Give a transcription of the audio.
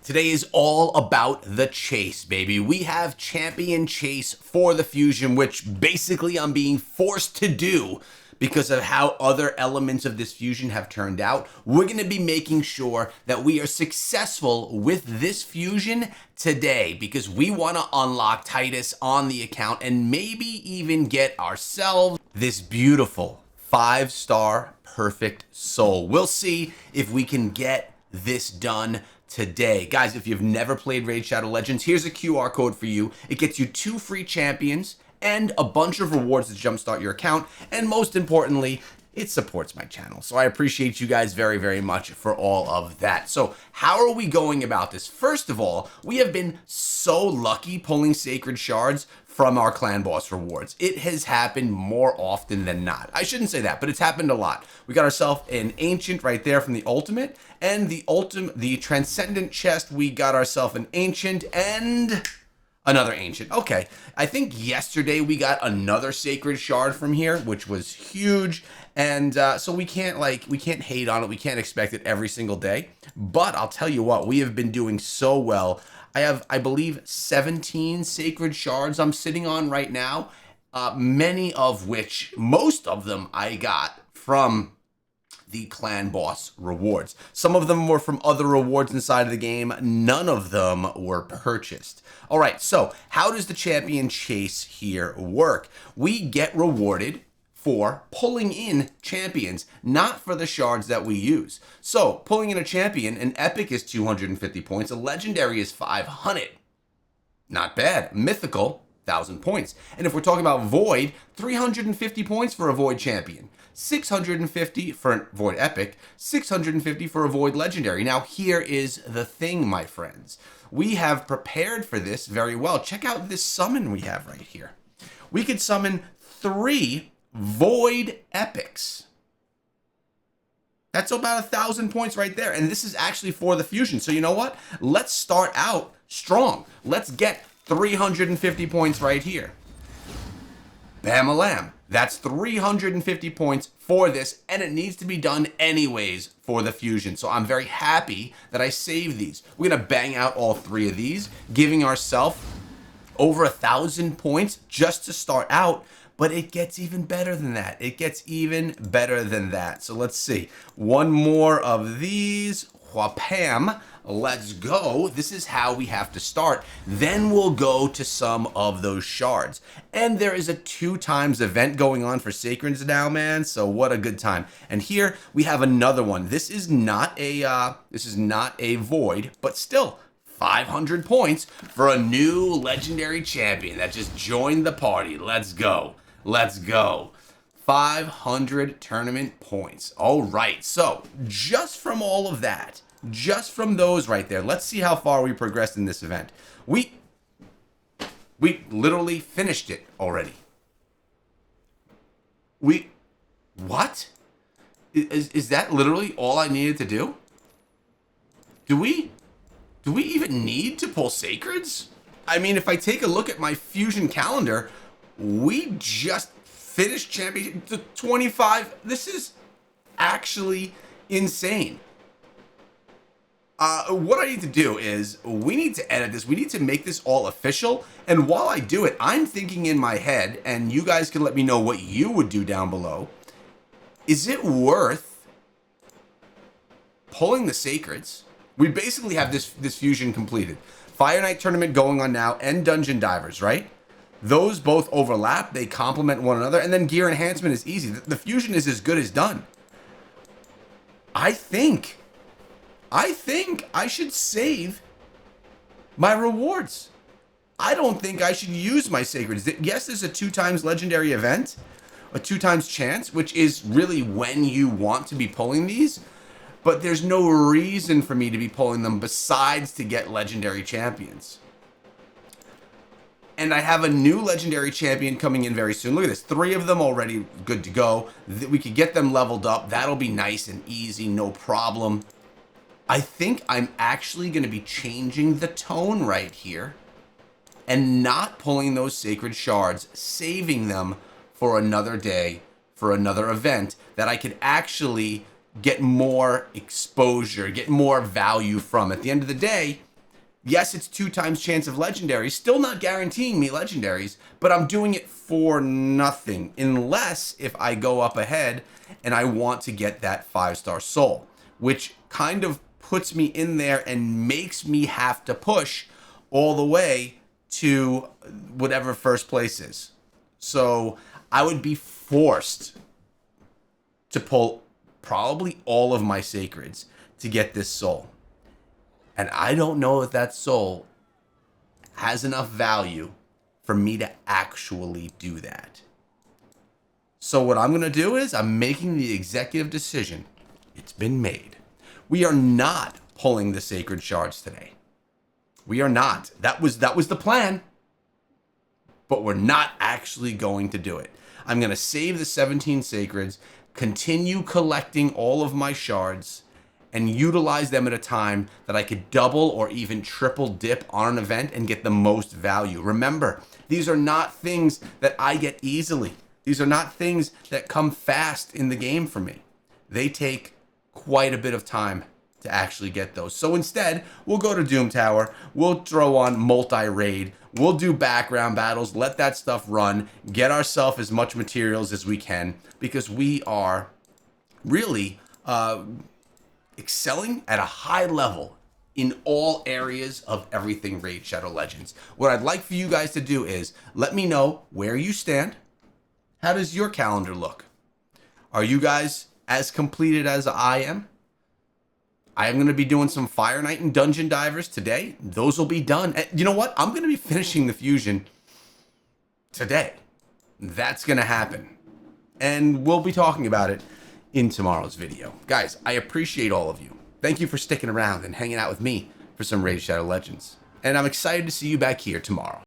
Today is all about the chase, baby. We have champion chase for the fusion, which basically I'm being forced to do because of how other elements of this fusion have turned out. We're going to be making sure that we are successful with this fusion today because we want to unlock Titus on the account and maybe even get ourselves this beautiful 5-star perfect soul. We'll see if we can get this done today. Guys, if you've never played Raid Shadow Legends, here's a QR code for you. It gets you 2 free champions and a bunch of rewards to jumpstart your account. And most importantly, it supports my channel. So I appreciate you guys very, very much for all of that. So how are we going about this? First of all, we have been so lucky pulling Sacred Shards from our clan boss rewards. It has happened more often than not. I shouldn't say that, but it's happened a lot. We got ourselves an ancient right there from the ultimate, and the transcendent chest, we got ourselves an ancient and another ancient. Okay, I think yesterday we got another sacred shard from here, which was huge. And so we can't hate on it. We can't expect it every single day. But I'll tell you what, we have been doing so well. I have, I believe, 17 sacred shards I'm sitting on right now. Many of which, most of them I got from the clan boss rewards. Some of them were from other rewards inside of the game. None of them were purchased. All right, so how does the champion chase here work? We get rewarded for pulling in champions, not for the shards that we use. So pulling in a champion, an epic is 250 points, a legendary is 500. Not bad. Mythical, 1,000 points. And if we're talking about void, 350 points for a void champion. 650 for a void epic, 650 for a void legendary. Now here is the thing, my friends. We have prepared for this very well. Check out this summon we have right here. We could summon 3 void epics. That's about 1,000 points right there. And this is actually for the fusion. So you know what? Let's start out strong. Let's get 350 points right here. Bam-a-lam. That's 350 points for this, and it needs to be done anyways for the fusion. So I'm very happy that I saved these. We're gonna bang out all 3 of these, giving ourselves over 1,000 points just to start out, but it gets even better than that. It gets even better than that. So let's see. One more of these. Whapam. Let's go. This is how we have to start. Then we'll go to some of those shards. And there is a 2 times event going on for Sacreds now, man. So what a good time. And here we have another one. This is not a void, but still 500 points for a new legendary champion that just joined the party. Let's go. Let's go. 500 tournament points. All right. So just from all of that, just from those right there, let's see how far we progressed in this event. We literally finished it already. What? Is that literally all I needed to do? Do we even need to pull Sacreds? I mean, if I take a look at my fusion calendar, we just finished championship 25. This is actually insane. What I need to do is we need to edit this. We need to make this all official. And while I do it, I'm thinking in my head, and you guys can let me know what you would do down below. Is it worth pulling the Sacreds? We basically have this fusion completed. Fire Knight tournament going on now and Dungeon Divers, right? Those both overlap. They complement one another. And then gear enhancement is easy. The fusion is as good as done. I think I should save my rewards. I don't think I should use my Sacreds. Yes, there's a 2 times legendary event, a 2 times chance, which is really when you want to be pulling these. But there's no reason for me to be pulling them besides to get legendary champions. And I have a new legendary champion coming in very soon. Look at this, 3 of them already good to go. We could get them leveled up. That'll be nice and easy, no problem. I think I'm actually going to be changing the tone right here and not pulling those sacred shards, saving them for another day, for another event that I could actually get more exposure, get more value from. At the end of the day, Yes, it's 2 times chance of legendaries, still not guaranteeing me legendaries, but I'm doing it for nothing, unless if I go up ahead and I want to get that 5-star soul, which kind of puts me in there and makes me have to push all the way to whatever first place is. So I would be forced to pull probably all of my sacreds to get this soul. And I don't know if that soul has enough value for me to actually do that. So what I'm going to do is I'm making the executive decision. It's been made. We are not pulling the Sacred Shards today. We are not. That was the plan. But we're not actually going to do it. I'm going to save the 17 sacreds, continue collecting all of my shards, and utilize them at a time that I could double or even triple dip on an event and get the most value. Remember, these are not things that I get easily. These are not things that come fast in the game for me. They take quite a bit of time to actually get those. So instead, we'll go to Doom Tower, we'll throw on multi-raid, we'll do background battles, let that stuff run, get ourselves as much materials as we can, because we are really excelling at a high level in all areas of everything Raid Shadow Legends. What I'd like for you guys to do is let me know where you stand. How does your calendar look? Are you guys as completed as I am? I am going to be doing some Fire Knight and Dungeon Divers today. Those will be done. And you know what? I'm going to be finishing the Fusion today. That's going to happen. And we'll be talking about it in tomorrow's video. Guys, I appreciate all of you. Thank you for sticking around and hanging out with me for some Raid Shadow Legends. And I'm excited to see you back here tomorrow.